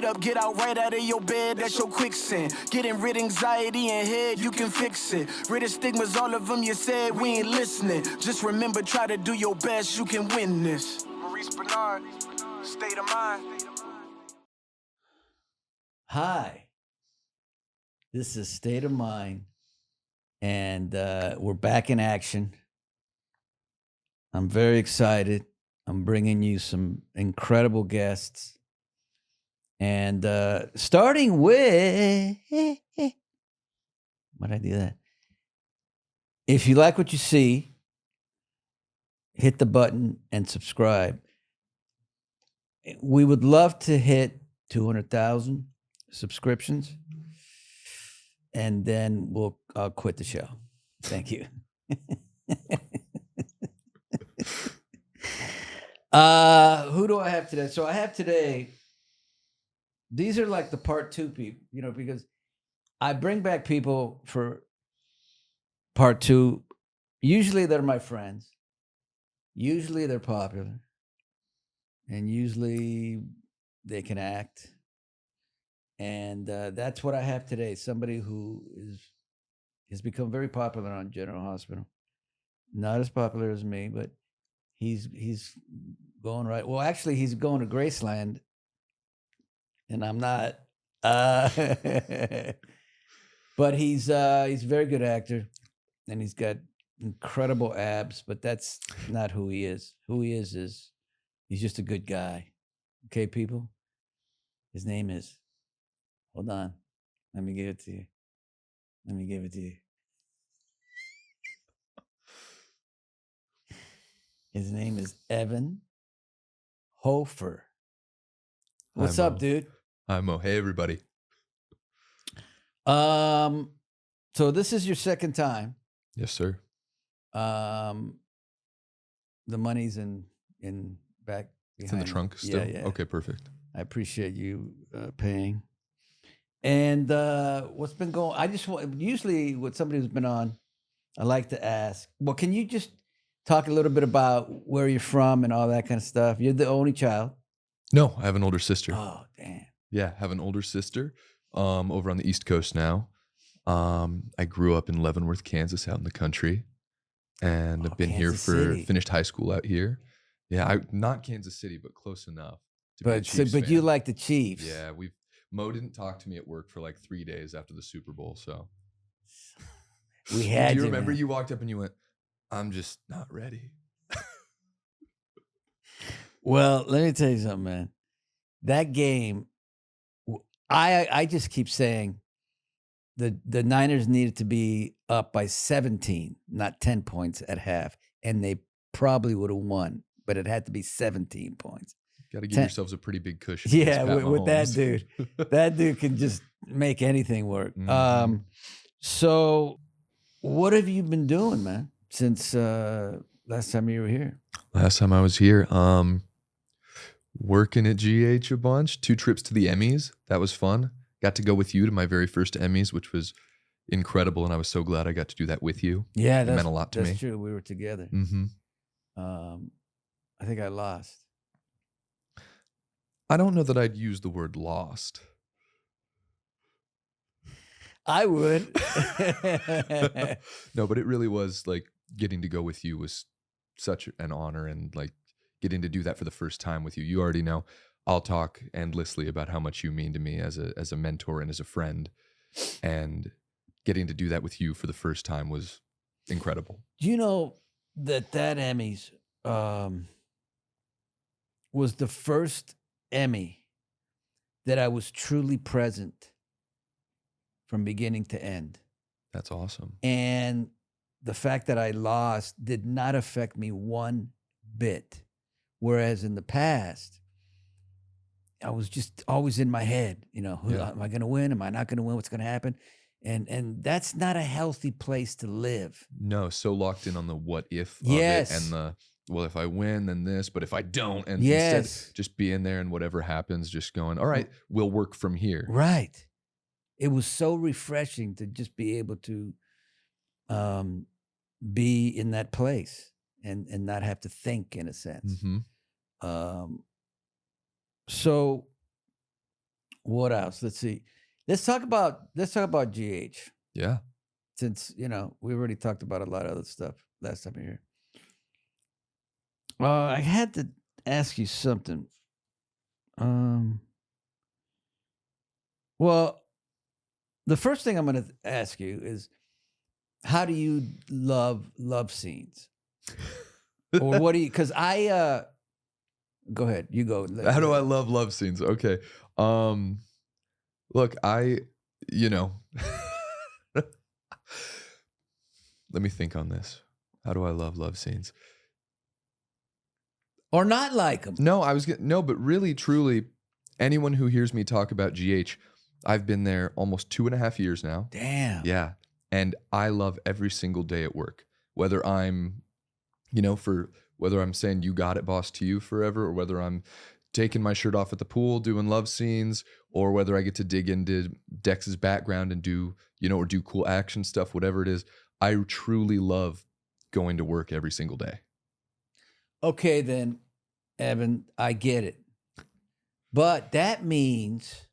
up, get out right out of your bed, that's your quicksand. Getting rid anxiety and head, you can fix it. Rid of stigmas, all of them you said, we ain't listening. Just remember, try to do your best, you can win this. Maurice Benard, State of Mind. Hi, this is State of Mind, and we're back in action. I'm very excited. I'm bringing you some incredible guests. And starting with, why'd I do that? If you like what you see, hit the button and subscribe. We would love to hit 200,000 subscriptions, and then I'll quit the show. Thank you. Who do I have today? So I have today, these are like the part two people, because I bring back people for part two. Usually they're my friends. Usually they're popular. And usually they can act. And that's what I have today. Somebody who has become very popular on General Hospital. Not as popular as me, but he's going right. Well, actually, he's going to Graceland, and I'm not. But he's a very good actor, and he's got incredible abs. But that's not who he is. Who he is he's just a good guy. Okay, people. His name is. Hold on. Let me give it to you. His name is Evan HOFER. What's up, dude? Hi, Mo. Hey, everybody. So this is your second time. Yes, sir. The money's in back. It's in the trunk still? Yeah. Okay, perfect. I appreciate you paying. And what's been going? I just want, usually with somebody who's been on, I like to ask. Well, can you just talk a little bit about where you're from and all that kind of stuff? You're the only child. No, I have an older sister. Oh, damn. Yeah, I have an older sister over on the East Coast now. I grew up in Leavenworth, Kansas, out in the country. And I've been Kansas here City. Finished high school out here. Yeah, not Kansas City, but close enough to be a But Chiefs but fan. you like the Chiefs. Yeah, Mo didn't talk to me at work for like 3 days after the Super Bowl, so. We had Do you remember man. you walked up and you went, I'm just not ready. Well, let me tell you something, man. That game, I just keep saying the Niners needed to be up by 17, not 10 points at half, and they probably would have won, but it had to be 17 points. Got to give yourselves a pretty big cushion. Yeah, with that dude. That dude can just make anything work. Mm-hmm. So what have you been doing, man, since last time you were here? Last time I was here, working at GH a bunch, 2 trips to the Emmys. That was fun. Got to go with you to my very first Emmys, which was incredible. And I was so glad I got to do that with you. Yeah, it meant a lot to me. That's true. We were together. Mm-hmm. I think I lost. I don't know that I'd use the word lost. I would. No, but it really was like getting to go with you was such an honor, and like getting to do that for the first time with you. You already know I'll talk endlessly about how much you mean to me as a mentor and as a friend, and getting to do that with you for the first time was incredible. Do you know that Emmys was the first Emmy that I was truly present from beginning to end? That's awesome. And the fact that I lost did not affect me one bit. Whereas in the past, I was just always in my head, am I going to win? Am I not going to win? What's going to happen? And that's not a healthy place to live. No, so locked in on the what if of Yes. it, and the, well, if I win, then this, but if I don't, and Yes. instead just being there and whatever happens, just going, all right, we'll work from here. Right. It was so refreshing to just be able to be in that place and not have to think, in a sense. Mm-hmm. So What else? Let's see. Let's talk about GH. Yeah. Since we already talked about a lot of other stuff last time you were here. I had to ask you something. Well, the first thing I'm going to ask you is, how do you love scenes? Or what do you? Because I go ahead. You go. How do I love scenes? Okay. Look, let me think on this. How do I love scenes? Or not like them? No, but really, truly, anyone who hears me talk about GH, I've been there almost 2.5 years now. Damn. Yeah. And I love every single day at work, whether I'm, whether I'm saying "you got it, boss" to you forever, or whether I'm taking my shirt off at the pool doing love scenes, or whether I get to dig into Dex's background and do, or do cool action stuff, whatever it is. I truly love going to work every single day. Okay, then, Evan, I get it. But that means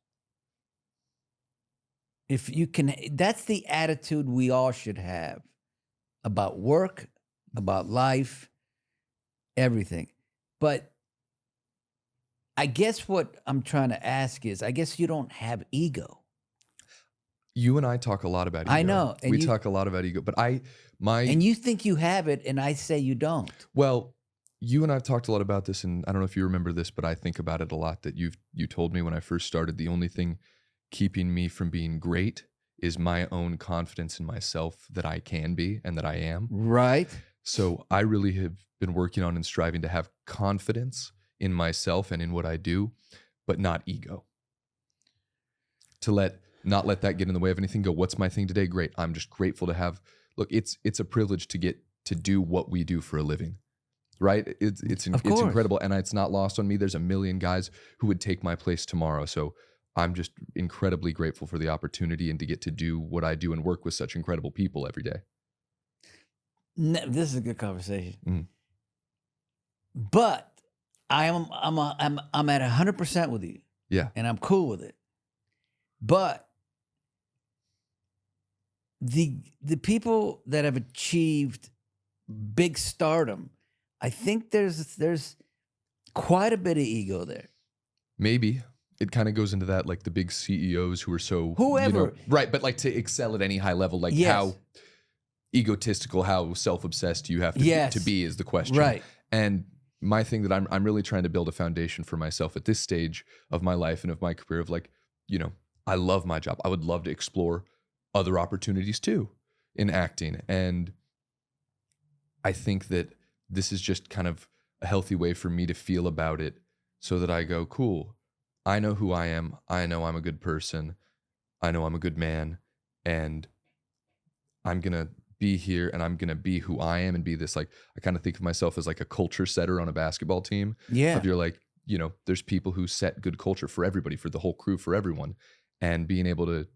if you can, that's the attitude we all should have about work, about life, everything. But I guess what I'm trying to ask is, I guess you don't have ego. You and I talk a lot about ego. I know. We talk a lot about ego, but and you think you have it, and I say you don't. Well, you and I've talked a lot about this, and I don't know if you remember this, but I think about it a lot, that you told me when I first started, the only thing keeping me from being great is my own confidence in myself, that I can be and that I am. Right. So I really have been working on and striving to have confidence in myself and in what I do, but not ego. To not let that get in the way of anything. Go, what's my thing today? Great. I'm just grateful to have, look, it's a privilege to get to do what we do for a living. Right? It's incredible. And it's not lost on me. There's a million guys who would take my place tomorrow. So I'm just incredibly grateful for the opportunity and to get to do what I do and work with such incredible people every day. This is a good conversation. Mm. But I'm at 100% with you. Yeah. And I'm cool with it. But the people that have achieved big stardom, I think there's quite a bit of ego there. Maybe. It kind of goes into that, like the big CEOs who are so... Whoever. Right, but like to excel at any high level, like how egotistical, how self-obsessed you have to be is the question. Right. And my thing that I'm really trying to build a foundation for myself at this stage of my life and of my career of like, I love my job. I would love to explore other opportunities too in acting. And I think that this is just kind of a healthy way for me to feel about it, so that I go, cool, I know who I am. I know I'm a good person. I know I'm a good man. And I'm going to be here and I'm going to be who I am and be this, like, I kind of think of myself as like a culture setter on a basketball team. Yeah. If you're like, there's people who set good culture for everybody, for the whole crew, for everyone. And being able to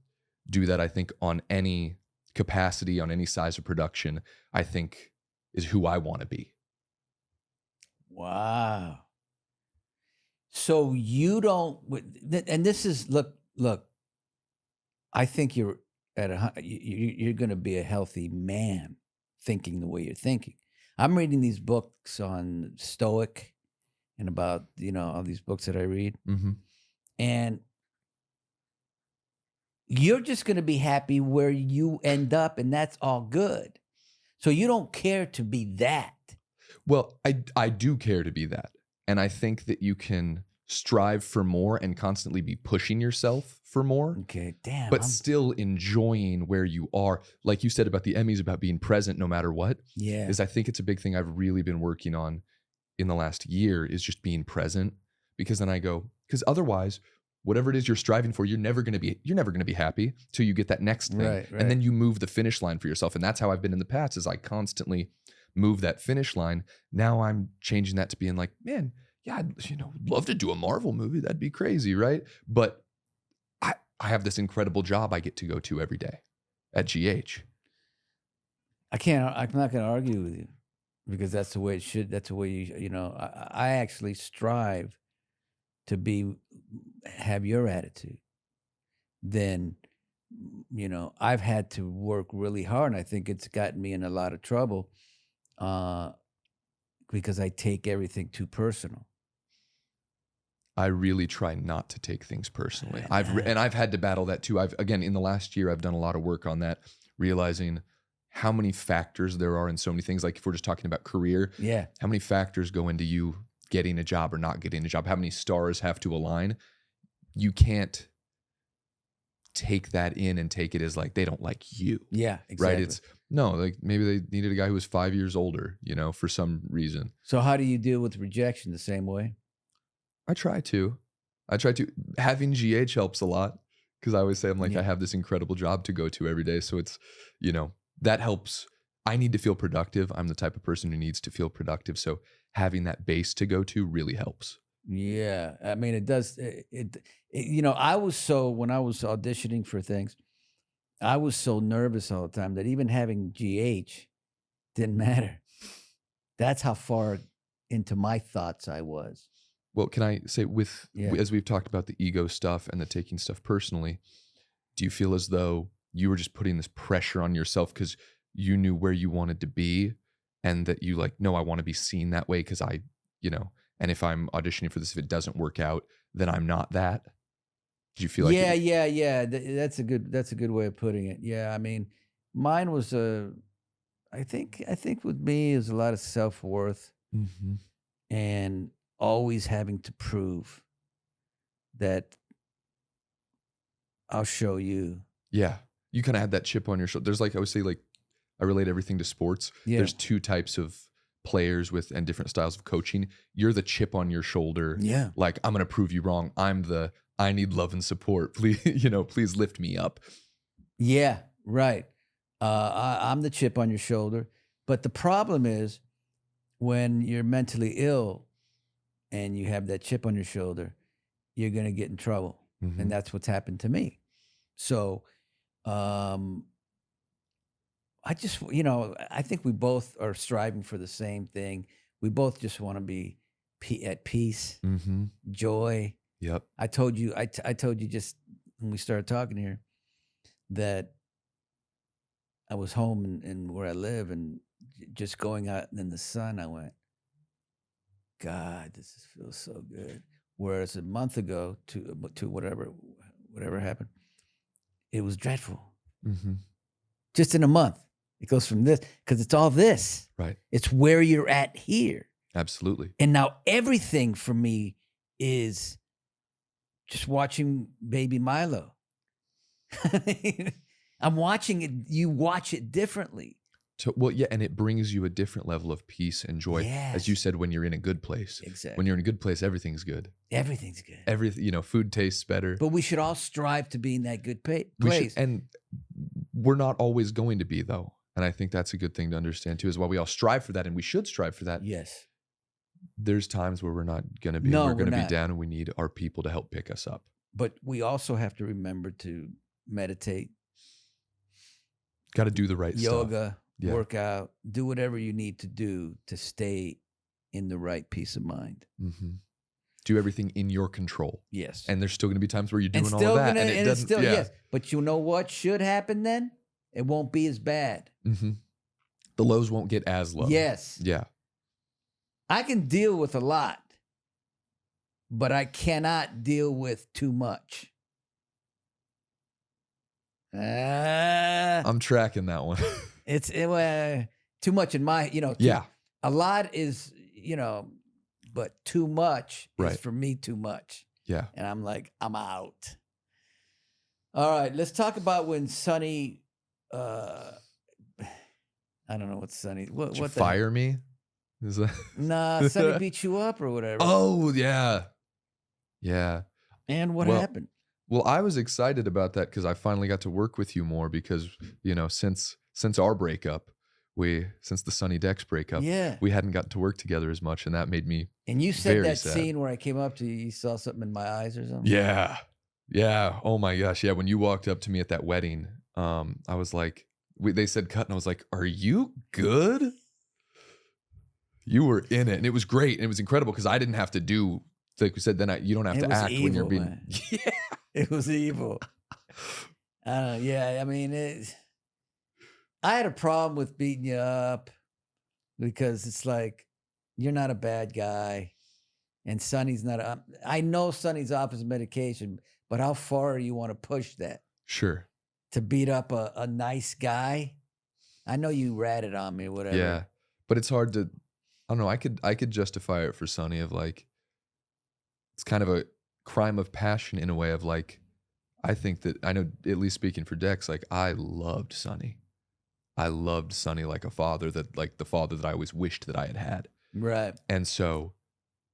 do that, I think, on any capacity, on any size of production, I think is who I want to be. Wow. So you don't, and this is, look, I think you're you're going to be a healthy man thinking the way you're thinking. I'm reading these books on Stoic and about, all these books that I read. Mm-hmm. And you're just going to be happy where you end up, and that's all good. So you don't care to be that. Well, I do care to be that. And I think that you can strive for more and constantly be pushing yourself for more. Okay, damn. But still enjoying where you are. Like you said about the Emmys, about being present no matter what. Yeah. Is I think it's a big thing I've really been working on in the last year, is just being present. Because then I go, because otherwise, whatever it is you're striving for, you're never going to be happy till you get that next thing. Right. And then you move the finish line for yourself. And that's how I've been in the past, is I constantly move that finish line. Now I'm changing that to being like, man, yeah, I'd love to do a Marvel movie. That'd be crazy, right? But I have this incredible job I get to go to every day at GH. I'm not going to argue with you, because that's the way it should. That's the way I actually strive to have your attitude. then, I've had to work really hard. And I think it's gotten me in a lot of trouble because I take everything too personal. I really try not to take things personally. I've had to battle that too. Again, in the last year, I've done a lot of work on that, realizing how many factors there are in so many things. Like if we're just talking about career, how many factors go into you getting a job or not getting a job? How many stars have to align? You can't take that in and take it as like they don't like you. Yeah, exactly. Right? Like maybe they needed a guy who was 5 years older, for some reason. So how do you deal with rejection? The same way? I try to. Having GH helps a lot because I always say I'm like, I have this incredible job to go to every day. So it's, that helps. I need to feel productive. I'm the type of person who needs to feel productive. So having that base to go to really helps. Yeah. I mean, it does. When I was auditioning for things, I was so nervous all the time that even having GH didn't matter. That's how far into my thoughts I was. Well, can I say as we've talked about the ego stuff and the taking stuff personally, do you feel as though you were just putting this pressure on yourself because you knew where you wanted to be and that you no, I want to be seen that way because and if I'm auditioning for this, if it doesn't work out, then I'm not that? Did you feel like Yeah. That's a good way of putting it. Yeah, I mean, mine was I think with me is a lot of self-worth and always having to prove that I'll show you. Yeah. You kind of had that chip on your shoulder. There's I would say I relate everything to sports. Yeah. There's two types of players and different styles of coaching. You're the chip on your shoulder. Yeah. Like, I'm going to prove you wrong. I need love and support. Please, please lift me up. Yeah, right. I'm the chip on your shoulder. But the problem is when you're mentally ill and you have that chip on your shoulder, you're going to get in trouble. And that's what's happened to me. So I just, I think we both are striving for the same thing. We both just want to be at peace, joy. Yep. I told you just when we started talking here that I was home and where I live and just going out in the sun, I went, God, this feels so good. Whereas a month ago to whatever happened, it was dreadful. Just in a month, it goes from this because it's all this. Right. It's where you're at here. Absolutely. And now everything for me is just watching baby Milo. I'm watching it. You watch it differently. Well, yeah, and it brings you a different level of peace and joy. Yes. As you said, when you're in a good place. Exactly. When you're in a good place, everything's good. Everything's good. Everything, food tastes better. But we should all strive to be in that good place. And we're not always going to be, though. And I think that's a good thing to understand, too, is why we all strive for that, and we should strive for that. Yes. There's times where we're not going to be. No, we're going to be not. down, and we need our people to help pick us up. But we also have to remember to meditate. Got to do the right yoga, stuff. Work out, do whatever you need to do to stay in the right peace of mind. Do everything in your control. Yes. And there's still going to be times where you're doing all of that. And it doesn't. Yes. But you know what should happen then? It won't be as bad. The lows won't get as low. Yes. Yeah. I can deal with a lot, but I cannot deal with too much. I'm tracking that one. It's too much in my, a lot is, but too much is for me too much. Yeah. And I'm like, I'm out. All right, let's talk about when Sonny, I don't know what Sonny, what fire me? Is that? Nah, Sonny beat you up or whatever. Oh, yeah. Yeah. And what happened? Well, I was excited about that because I finally got to work with you more because, since our breakup, since the Sonny Dex breakup, we hadn't gotten to work together as much, and that made me And you said very that sad. Scene where I came up to you, you saw something in my eyes or something? Yeah. Yeah. Oh my gosh. Yeah. When you walked up to me at that wedding, I was like, they said cut, and I was like, are you good? You were in it, and it was great, and it was incredible because I didn't have to do, like we said, then you don't have to act evil, when you're being. Man. Yeah. It was evil. Yeah, I mean, I had a problem with beating you up because it's like you're not a bad guy, and Sonny's not. I know Sonny's off his medication, but how far you want to push that Sure. to beat up a nice guy? I know you ratted on me, or whatever. Yeah. But it's hard to, I don't know. I could justify it for Sonny of like, it's kind of a crime of passion in a way of like, I think that, I know, at least speaking for Dex, like I loved Sonny. I loved Sonny like a father, that like the father that I always wished that I had had. Right. And so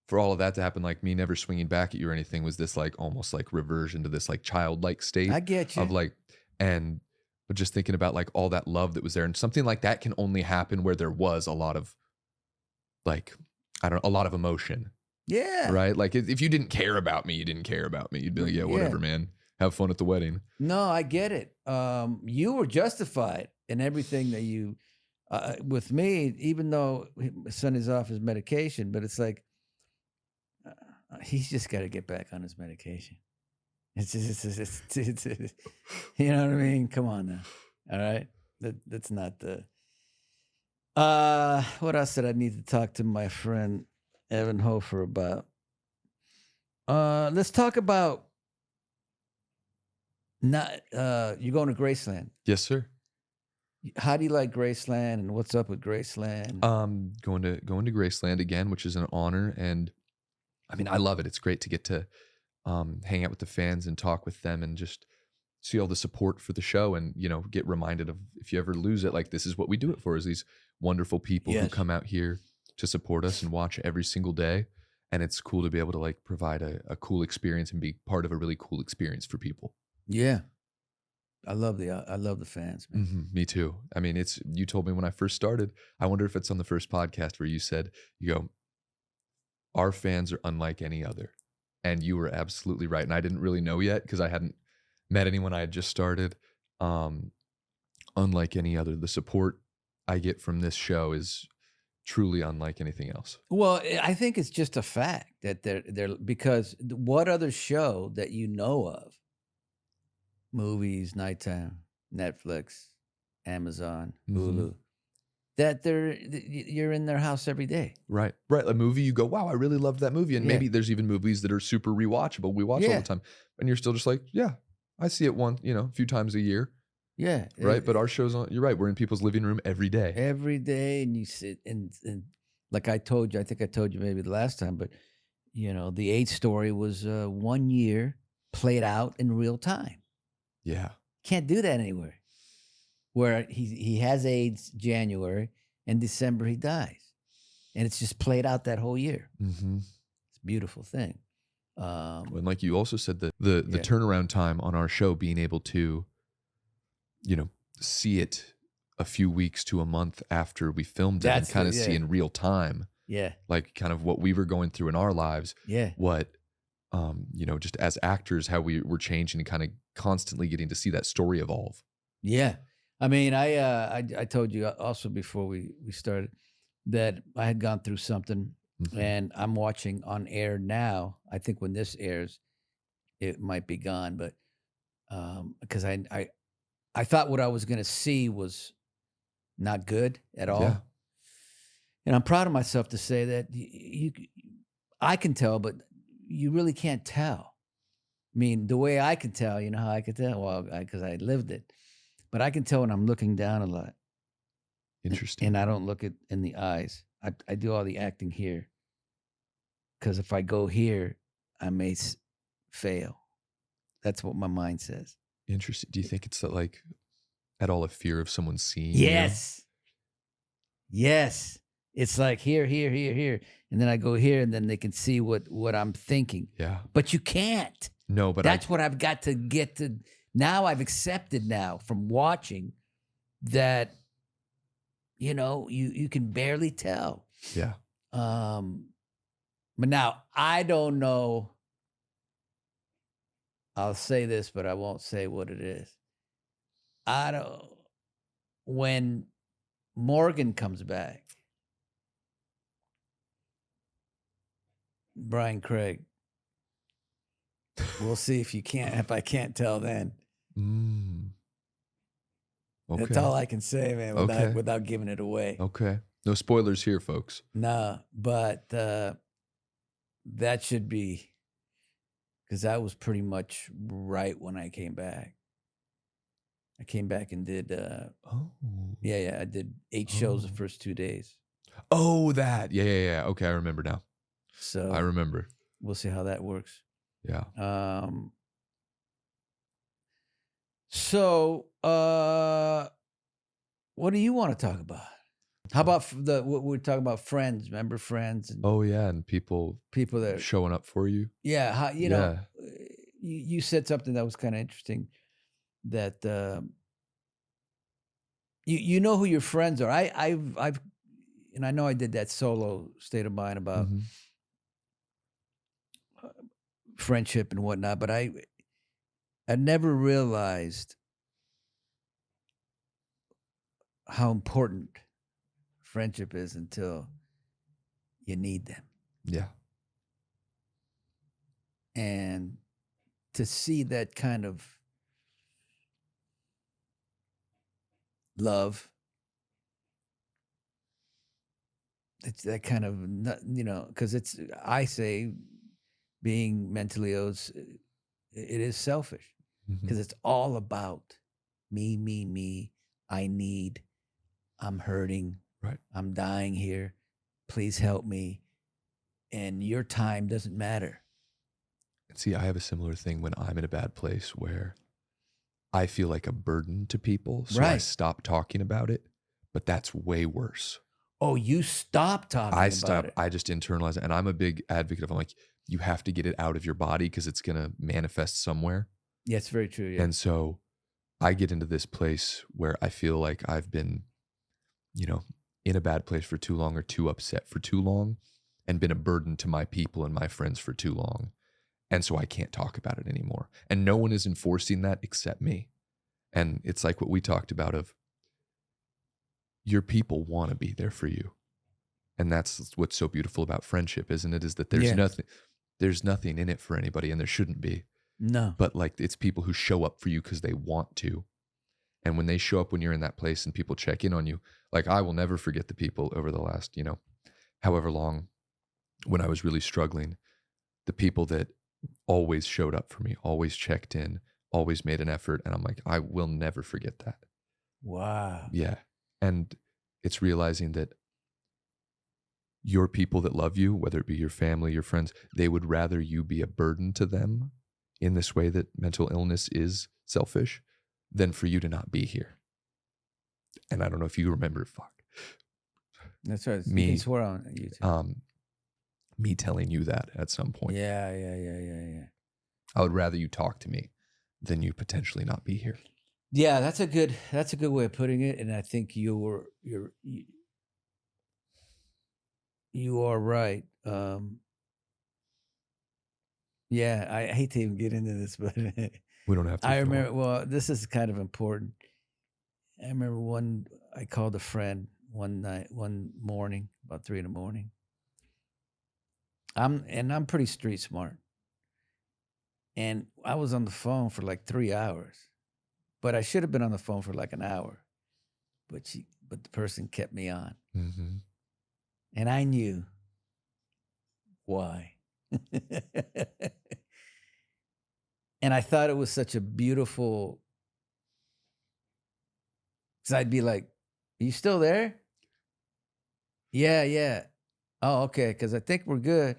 for all of that to happen, like me never swinging back at you or anything, was this like almost like reversion to this like childlike state I get you. of like, and but just thinking about like all that love that was there, and something like that can only happen where there was a lot of like, I don't know, a lot of emotion, Yeah. right? Like if you didn't care about me, you didn't care about me. You'd be like, yeah, whatever, man. Have fun at the wedding. No, I get it. You were justified in everything that you, with me, even though my son is off his medication, but it's like, he's just got to get back on his medication. It's you know what I mean? Come on now. All right. That's not the, what else did I need to talk to my friend Evan Hofer about? Let's talk about not, you're going to Graceland. Yes, sir. How do you like Graceland, and what's up with Graceland? Going to Graceland again, which is an honor, and I mean, I love it. It's great to get to hang out with the fans and talk with them, and just see all the support for the show, and you know, get reminded of, if you ever lose it, like this is what we do it for, is these wonderful people who come out here to support us and watch every single day. And it's cool to be able to like provide a cool experience and be part of a really cool experience for people. Yeah. I love the fans, man. Mm-hmm. Me too. I mean, you told me when I first started, I wonder if it's on the first podcast where you said, you go, our fans are unlike any other. And you were absolutely right. And I didn't really know yet because I hadn't met anyone. I had just started. Unlike any other. The support I get from this show is truly unlike anything else. Well, I think it's just a fact that they're because what other show that you know of, movies, nighttime, Netflix, Amazon, Hulu, that you're in their house every day. Right. A movie, you go, wow, I really loved that movie. And maybe there's even movies that are super rewatchable. We watch all the time. And you're still just like, yeah, I see it a few times a year. Yeah. Right. But our show's on, you're right. We're in people's living room every day. Every day. And you sit and like I told you, I think I told you maybe the last time, but you know, the 8 story was 1 year played out in real time. Yeah. Can't do that anywhere. Where he has AIDS January, and December he dies. And it's just played out that whole year. Mm-hmm. It's a beautiful thing. And like you also said, the turnaround time on our show, being able to, you know, see it a few weeks to a month after we filmed it, and kind of see in real time. Yeah. Like kind of what we were going through in our lives. Yeah. What, you know, just as actors, how we were changing and kind of constantly getting to see that story evolve. Yeah. I mean, I told you also before we started that I had gone through something, and I'm watching on air now. I think when this airs, it might be gone, but because I thought what I was going to see was not good at all. Yeah. And I'm proud of myself to say that I can tell, but you really can't tell. I mean, the way I can tell, you know how I can tell? Well, because I lived it. But I can tell when I'm looking down a lot. Interesting. And I don't look it in the eyes. I do all the acting here. Because if I go here, I may fail. That's what my mind says. Interesting. Do you think it's that, like, at all a fear of someone seeing Yes. You? Yes. It's like here. And then I go here, and then they can see what I'm thinking. Yeah. But you can't. No, but that's what I've got to get to. Now I've accepted now from watching that, you know, you can barely tell. Yeah. But now I don't know. I'll say this, but I won't say what it is. When Morgan comes back, Brian Craig, we'll see if I can't tell then. Mm. That's Okay. all I can say, man, Okay. without giving it away. Okay. No spoilers here, folks. No, but that should be, because that was pretty much right when I came back. I came back and did, Oh. yeah, I did 8 shows the Oh. first 2 days. Oh, that. Yeah. Okay, I remember now. So I remember. we'll see how that works. Yeah. So, what do you want to talk about? How about what we're talking about? Friends, remember friends and Oh, yeah, and people that, showing up for you. yeah, how, you know, Yeah. you said something that was kind of interesting, that you know who your friends are. I've and I know I did that solo State of Mind about Mhm. friendship and whatnot, but I never realized how important friendship is until you need them. Yeah. And to see that kind of love, it's that kind of, you know, because it's, I say, being mentally ill, it is selfish, because Mhm. it's all about me. I need, I'm hurting, Right. I'm dying here, please help me. And your time doesn't matter. See, I have a similar thing when I'm in a bad place where I feel like a burden to people, so I Right. stop talking about it, but that's way worse. Oh, you stop talking I about stop. it. I just internalize it, and I'm a big advocate of, I'm like, you have to get it out of your body because it's gonna manifest somewhere. Yeah, it's very true. Yeah. And so I get into this place where I feel like I've been, you know, in a bad place for too long, or too upset for too long, and been a burden to my people and my friends for too long. And so I can't talk about it anymore. And no one is enforcing that except me. And it's like what we talked about of, your people want to be there for you. And that's what's so beautiful about friendship, isn't it? Is that there's Yeah. nothing in it for anybody, and there shouldn't be. No. But like, it's people who show up for you because they want to. And when they show up when you're in that place and people check in on you, like, I will never forget the people over the last, you know, however long, when I was really struggling, the people that always showed up for me, always checked in, always made an effort. And I'm like, I will never forget that. Wow. Yeah. And it's realizing that your people that love you, whether it be your family, your friends, they would rather you be a burden to them in this way that mental illness is selfish than for you to not be here. And I don't know if you remember, That's right. Me- You can swear on YouTube. Me telling you that at some point. Yeah. I would rather you talk to me than you potentially not be here. Yeah, that's a good way of putting it. And I think you are right. Yeah, I hate to even get into this, but We don't have to. I if you don't remember, well, this is kind of important. I remember I called a friend one morning, about 3 a.m. I'm pretty street smart. And I was on the phone for like 3 hours, but I should have been on the phone for like an hour. But the person kept me on, want. Mm-hmm. and I knew why. And I thought it was such a beautiful, because I'd be like, "Are you still there?" Yeah. Oh, okay, because I think we're good.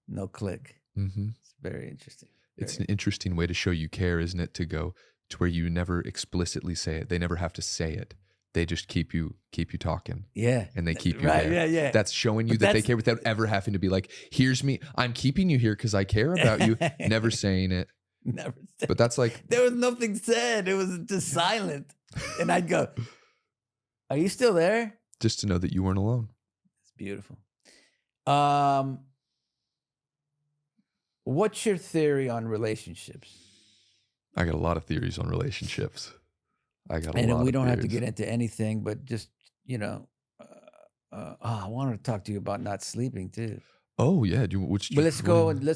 No click. Mm-hmm. It's very interesting. It's an interesting way to show you care, isn't it? To go to where you never explicitly say it. They never have to say it. They just keep you talking. Yeah. And they keep you right, there. Yeah. That's showing you But that they that's- care without ever having to be like, here's me. I'm keeping you here because I care about you. Never saying it. Never said. But that's like, There was nothing said. It was just silent. And I'd go, "Are you still there?" just to know that you weren't alone. It's beautiful. What's your theory on relationships? I got a lot of theories on relationships. And we don't have to get into anything, but just, you know, I wanted to talk to you about not sleeping too. Oh yeah, But let's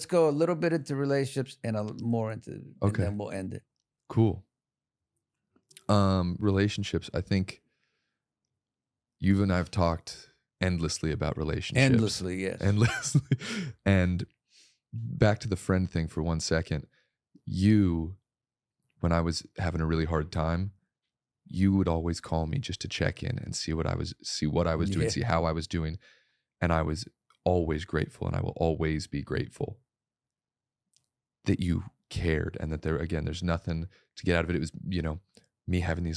go a little bit into relationships and more into, Okay. and then we'll end it. Cool. Relationships. I think you and I have talked endlessly about relationships. Endlessly, yes. Endlessly. And back to the friend thing for 1 second. You, when I was having a really hard time, you would always call me just to check in and see what I was doing, Yeah. see how I was doing. And I was always grateful, and I will always be grateful that you cared, and that there's nothing to get out of it. It was, me having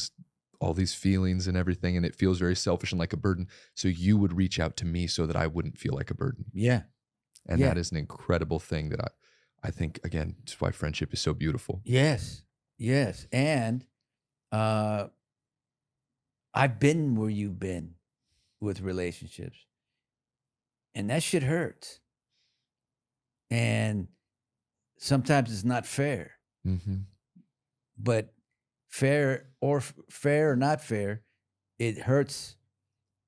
all these feelings and everything, and it feels very selfish and like a burden. So you would reach out to me so that I wouldn't feel like a burden. Yeah. And Yeah. that is an incredible thing that I think, again, it's why friendship is so beautiful. Yes. Yes. And I've been where you've been with relationships, and that shit hurts. And sometimes it's not fair, Mm-hmm. but fair or not fair, it hurts.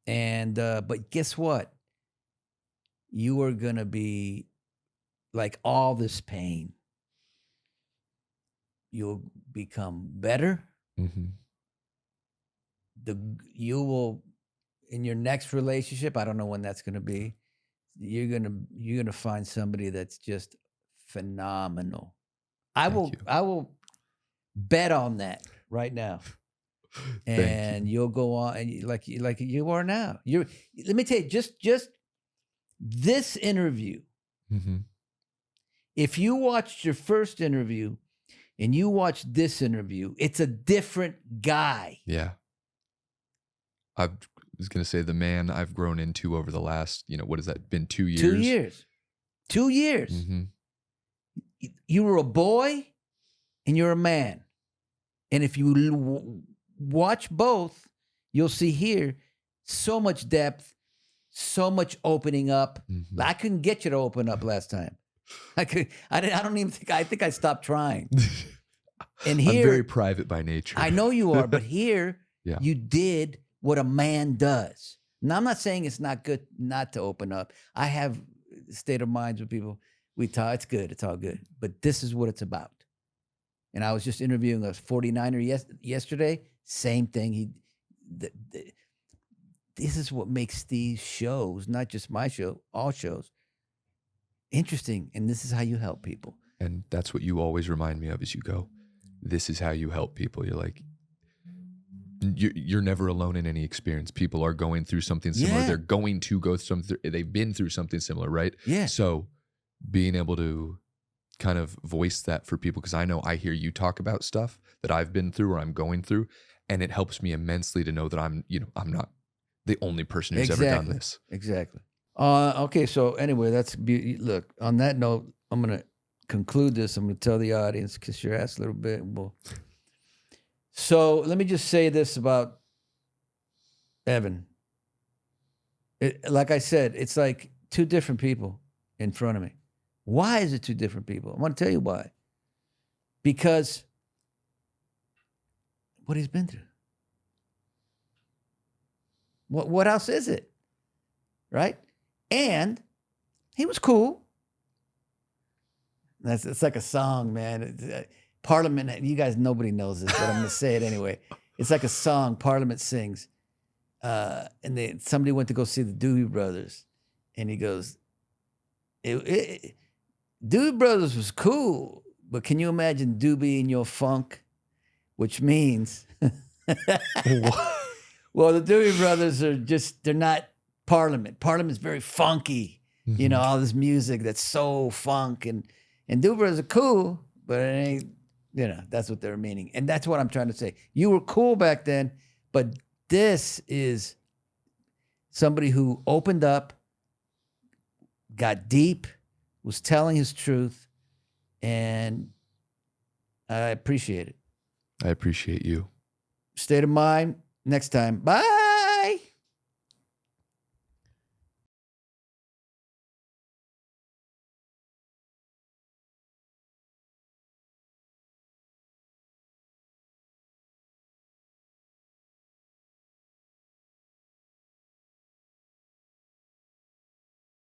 And but guess what? You are gonna be like all this pain. You'll become better. Mm-hmm. You will, in your next relationship, I don't know when that's gonna be. You're gonna find somebody that's just phenomenal. I Thank you. will bet on that right now. Thank And you'll go on and like you are now. Let me tell you, just this interview. Mm-hmm. If you watched your first interview and you watch this interview, it's a different guy. Yeah. I was going to say the man I've grown into over the last, what has that been, 2 years? 2 years. 2 years. Mm-hmm. You were a boy and you're a man. And if you watch both, you'll see here so much depth, so much opening up. Mm-hmm. I couldn't get you to open up last time. I don't even think, I think I stopped trying. And here, I'm very private by nature. I know you are, but here Yeah. you did what a man does. Now, I'm not saying it's not good not to open up. I have state of minds with people. We talk, it's good, it's all good. But this is what it's about. And I was just interviewing a 49er yesterday. Same thing. This is what makes these shows, not just my show, all shows, interesting. And this is how you help people. And that's what you always remind me of as you go. This is how you help people. You're like, you're never alone in any experience. People are going through something similar. Yeah. They're going to go through something. They've been through something similar, right? Yeah. So being able to kind of voice that for people, because I know I hear you talk about stuff that I've been through or I'm going through, and it helps me immensely to know that I'm not the only person who's ever done this. Exactly. Okay, so anyway, look, on that note, I'm going to conclude this. I'm going to tell the audience, kiss your ass a little bit. So let me just say this about Evan. Like I said, it's like two different people in front of me. Why is it two different people? I want to tell you why. Because what he's been through. What else is it? Right? And he was cool. It's like a song, man. Parliament, you guys, nobody knows this, but I'm going to say it anyway. It's like a song Parliament sings. And somebody went to go see the Doobie Brothers. And he goes, Doobie Brothers was cool, but can you imagine Doobie in your funk? Which means, well, the Doobie Brothers are they're not Parliament. Parliament's very funky. Mm-hmm. All this music that's so funk. And Doobie Brothers are cool, but it ain't, that's what they're meaning. And that's what I'm trying to say. You were cool back then, but this is somebody who opened up, got deep, was telling his truth, and I appreciate it. I appreciate you. State of mind, next time. Bye.